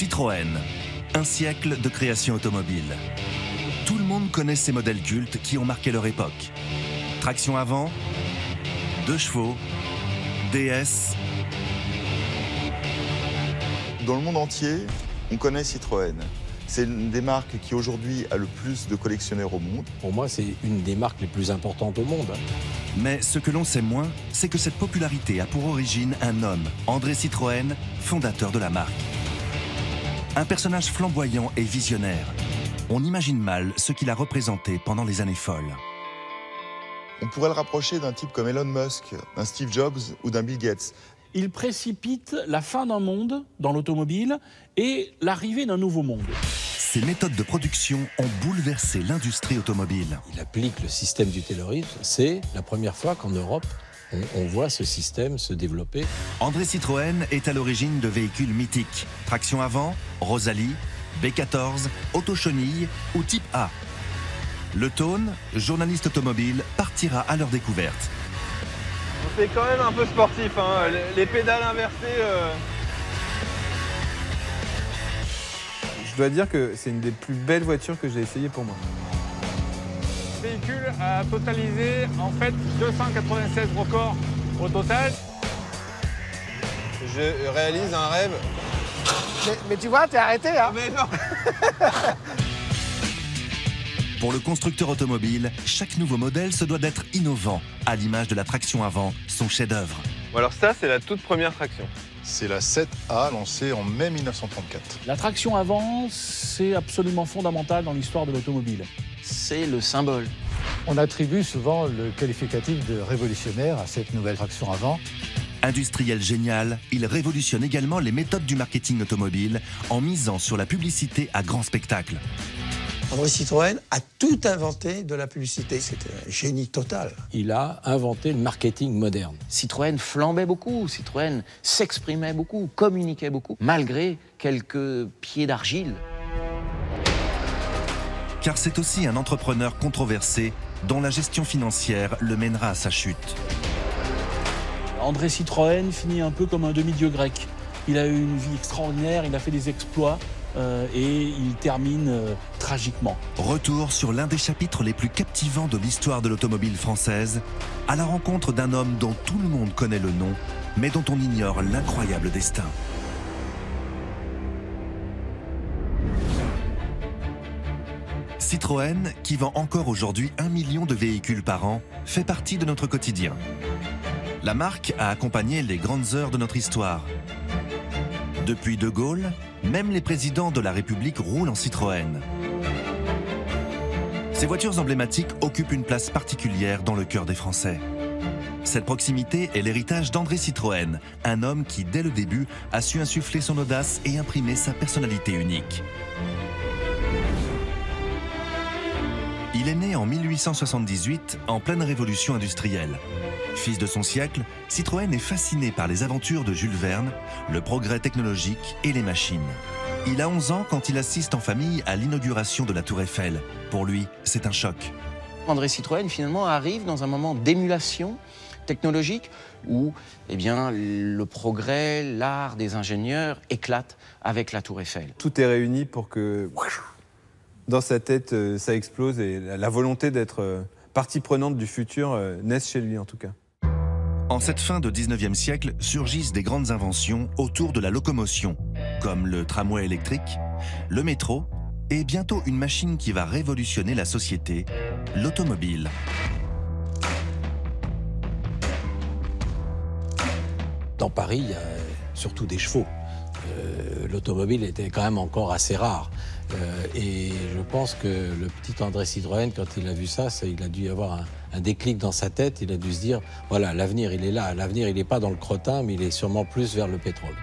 Citroën, un siècle de création automobile. Tout le monde connaît ces modèles cultes qui ont marqué leur époque. Traction avant, 2 chevaux, DS. Dans le monde entier, on connaît Citroën. C'est une des marques qui aujourd'hui a le plus de collectionneurs au monde. Pour moi, c'est une des marques les plus importantes au monde. Mais ce que l'on sait moins, c'est que cette popularité a pour origine un homme, André Citroën, fondateur de la marque. Un personnage flamboyant et visionnaire. On imagine mal ce qu'il a représenté pendant les années folles. On pourrait le rapprocher d'un type comme Elon Musk, d'un Steve Jobs ou d'un Bill Gates. Il précipite la fin d'un monde dans l'automobile et l'arrivée d'un nouveau monde. Ses méthodes de production ont bouleversé l'industrie automobile. Il applique le système du taylorisme. C'est la première fois qu'en Europe, on voit ce système se développer. André Citroën est à l'origine de véhicules mythiques. Traction avant, Rosalie, B14, Auto-Chenille ou Type A. Le Tone, journaliste automobile, partira à leur découverte. C'est quand même un peu sportif, hein. Les pédales inversées. Je dois dire que c'est une des plus belles voitures que j'ai essayées pour moi. Le véhicule a totalisé en fait 296 records au total. Je réalise un rêve. Mais tu vois, t'es arrêté, hein. Mais non. Pour le constructeur automobile, chaque nouveau modèle se doit d'être innovant, à l'image de la traction avant, son chef-d'œuvre. Bon, alors ça, c'est la toute première traction. C'est la 7A lancée en mai 1934. La traction avant, c'est absolument fondamental dans l'histoire de l'automobile. C'est le symbole. On attribue souvent le qualificatif de révolutionnaire à cette nouvelle traction avant. Industriel génial, il révolutionne également les méthodes du marketing automobile en misant sur la publicité à grand spectacle. André Citroën a tout inventé de la publicité. C'était un génie total. Il a inventé le marketing moderne. Citroën flambait beaucoup, Citroën s'exprimait beaucoup, communiquait beaucoup, malgré quelques pieds d'argile. Car c'est aussi un entrepreneur controversé dont la gestion financière le mènera à sa chute. André Citroën finit un peu comme un demi-dieu grec. Il a eu une vie extraordinaire, il a fait des exploits et il termine tragiquement. Retour sur l'un des chapitres les plus captivants de l'histoire de l'automobile française, à la rencontre d'un homme dont tout le monde connaît le nom, mais dont on ignore l'incroyable destin. Citroën, qui vend encore aujourd'hui 1 million de véhicules par an, fait partie de notre quotidien. La marque a accompagné les grandes heures de notre histoire. Depuis De Gaulle, même les présidents de la République roulent en Citroën. Ces voitures emblématiques occupent une place particulière dans le cœur des Français. Cette proximité est l'héritage d'André Citroën, un homme qui, dès le début, a su insuffler son audace et imprimer sa personnalité unique. Il est né en 1878, en pleine révolution industrielle. Fils de son siècle, Citroën est fasciné par les aventures de Jules Verne, le progrès technologique et les machines. Il a 11 ans quand il assiste en famille à l'inauguration de la Tour Eiffel. Pour lui, c'est un choc. André Citroën, finalement, arrive dans un moment d'émulation technologique où le progrès, l'art des ingénieurs éclate avec la Tour Eiffel. Tout est réuni pour que, dans sa tête, ça explose et la volonté d'être partie prenante du futur naisse chez lui, en tout cas. En cette fin de 19e siècle, surgissent des grandes inventions autour de la locomotion, comme le tramway électrique, le métro et bientôt une machine qui va révolutionner la société, l'automobile. Dans Paris, il y a surtout des chevaux. L'automobile était quand même encore assez rare. Et je pense que le petit André Citroën, quand il a vu ça, il a dû avoir un déclic dans sa tête. Il a dû se dire, voilà, l'avenir, il est là. L'avenir, il n'est pas dans le crottin, mais il est sûrement plus vers le pétrole.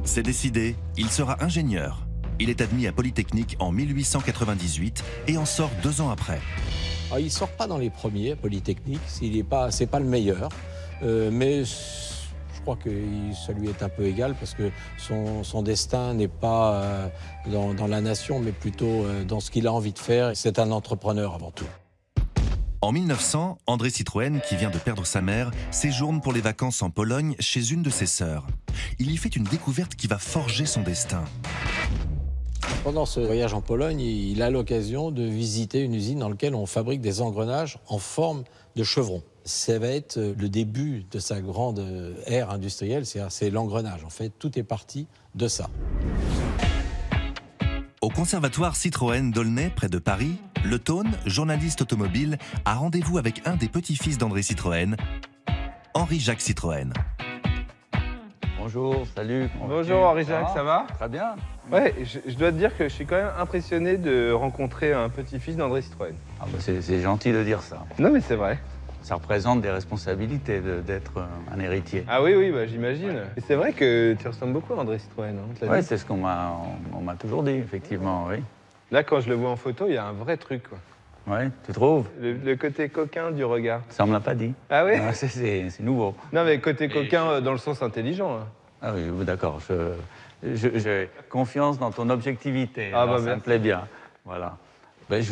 C'est décidé, il sera ingénieur. Il est admis à Polytechnique en 1898 et en sort 2 ans après. Alors, il ne sort pas dans les premiers, Polytechnique. C'est pas le meilleur, mais je crois que ça lui est un peu égal parce que son destin n'est pas dans la nation, mais plutôt dans ce qu'il a envie de faire. C'est un entrepreneur avant tout. En 1900, André Citroën, qui vient de perdre sa mère, séjourne pour les vacances en Pologne chez une de ses sœurs. Il y fait une découverte qui va forger son destin. Pendant ce voyage en Pologne, il a l'occasion de visiter une usine dans laquelle on fabrique des engrenages en forme de chevron. Ça va être le début de sa grande ère industrielle, c'est l'engrenage. En fait, tout est parti de ça. Au conservatoire Citroën d'Aulnay, près de Paris, Le Taune, journaliste automobile, a rendez-vous avec un des petits-fils d'André Citroën, Henri-Jacques Citroën. Bonjour, salut. Bonjour Henri-Jacques, ça va? Très bien. Ouais, je dois te dire que je suis quand même impressionné de rencontrer un petit-fils d'André Citroën. Ah bah c'est gentil de dire ça. Non mais c'est vrai. Ça représente des responsabilités d'être un héritier. Ah oui, bah, j'imagine. Et c'est vrai que tu ressembles beaucoup à André Citroën. Hein, oui, c'est ce qu'on m'a toujours dit, effectivement, oui. Là, quand je le vois en photo, il y a un vrai truc, quoi. Oui, tu trouves? Le côté coquin du regard. Ça, on me l'a pas dit. Ah oui? C'est nouveau. Non, mais côté coquin dans le sens intelligent. Hein. Ah oui, d'accord. J'ai confiance dans ton objectivité. Ah, bah, ça me plaît bien. Voilà. Ben,